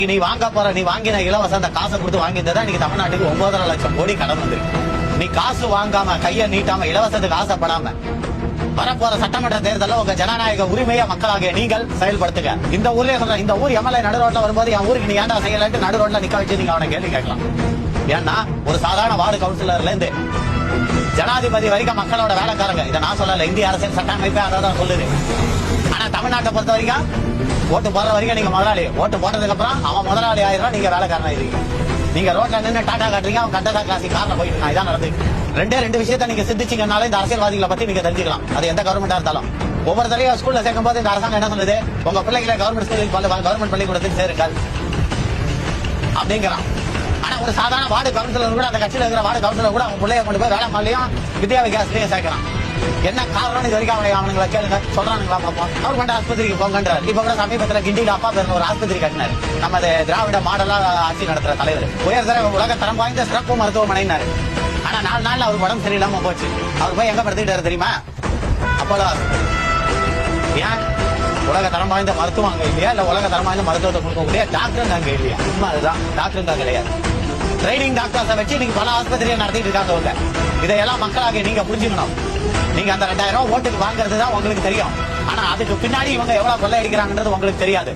நீ வாங்க போற, நீ வாங்கின இலவச அந்த காசை கொடுத்து வாங்கியிருந்தா இன்னைக்கு தமிழ்நாட்டுக்கு 9.5 லட்சம் கோடி கடன் வந்திருக்கு. நீ காசு வாங்காம, கையை நீட்டாம, இலவசத்துக்கு ஆசைப்படாம வரப்போற சட்டமன்ற தேர்தலில் உங்க ஜனநாயக உரிமையை மக்களாகிய நீங்கள் செயல்படுத்துங்க. இந்த ஊர்ல சொல்ற, இந்த ஊர் எம்எல்ஏ நடு ரோட்ல வரும்போது என் ஊருக்கு நீ ஏன்டா செய்யலன்ட்டு நடு ரோட்ல நிக்க வச்சு நீங்க அவனை கேள்வி கேட்கலாம். ஏன்னா ஒரு சாதாரண வார்டு கவுன்சிலர்ல இருந்து ஜனாதிபதி வரைக்கும் மக்களோட வேலைக்காரங்க. இதை நான் சொல்லல, இந்திய அரசியல் சட்ட அமைப்பே அதான் சொல்லுது. ஆனா தமிழ்நாட்டை பொறுத்த வரைக்கும் ஓட்டு போடுற வரைக்கும் நீங்க முதலாளி, ஓட்டு போட்டதுக்கு அப்புறம் அவன் முதலாளி ஆயிரம், நீங்க வேலைக்காரன் ஆயிருக்கீங்க. நீங்க ரோட்ல நின்று டாடா காட்டுறீங்க, அவன் கண்டதா கிளாசி கார்ல போயிட்டு இருக்கான். இதான் நடந்து. ரெண்டு விஷயத்த நீங்க சிந்திச்சீங்கனால இந்த அரசியல்வாதிகளை பத்தி நீங்க தெரிஞ்சுக்கலாம். அது எந்த கவர்மெண்டா இருந்தாலும் ஒவ்வொரு தலையும் ஸ்கூல்ல சேர்க்கும் போது இந்த அரசாங்கம் என்ன சொல்லுது, உங்க பிள்ளைகளை கவர்மெண்ட் ஸ்கூலுக்கு கவர்மெண்ட் பள்ளிக்கூடத்துக்கு சேருங்கள் அப்படிங்கிறான். ஆனா ஒரு சாதாரண வார்டு கவுன்சிலர் கூட, அந்த கட்சியில இருக்கிற வார்டு கவுன்சிலர் கூட அவங்க பிள்ளைய கொண்டு போய் வேலை மாலையும் வித்யா விகாஸ்லயும் சேர்க்கிறான். என்ன காரணம் இது வரைக்கும் அவனுங்களை கேளுங்க, சொல்றானுங்களா பார்ப்போம். கவர்மெண்ட் ஆஸ்பத்திரிக்கு போங்கன்றார். இப்ப கூட சமீபத்தில் கிண்டியில அப்பா பேர் ஒரு ஆஸ்பத்திரி கட்டினாரு. நம்ம திராவிட மாடலா ஆட்சி நடத்துற தலைவர். உயர்தர உலக தரம் வாய்ந்த சிறப்பு மருத்துவமனைனாரு. ஆனா 4 நாள்ல அவர் உடம்பு சரியில்லாம போச்சு. அவர் போய் எங்க படுத்துக்கிட்டாரு தெரியுமா? அப்போலோ ஆஸ்பத்திரி. ஏன்? உலக தரம் வாய்ந்த மருத்துவம் அங்க இல்லையா, இல்ல உலக தரம் வாய்ந்த மருத்துவத்தை கொடுக்கக்கூடிய டாக்டர் அங்க இல்லையா? உண்மை அதுதான், டாக்டருங்க கிடையாது. ட்ரைனிங் டாக்டர்ஸை வச்சு நீங்க பல ஆஸ்பத்திரியை நடத்திட்டு இருக்காங்க. இதையெல்லாம் மக்களாக நீங்க புரிஞ்சுக்கணும். நீங்க அந்த 2000 ரூபாய் ஓட்டுக்கு வாங்குறது தான் உங்களுக்கு தெரியும். ஆனா அதுக்கு பின்னாடி இவங்க எவ்வளவு கொள்ளையடிக்கிறாங்கன்றது உங்களுக்கு தெரியாது.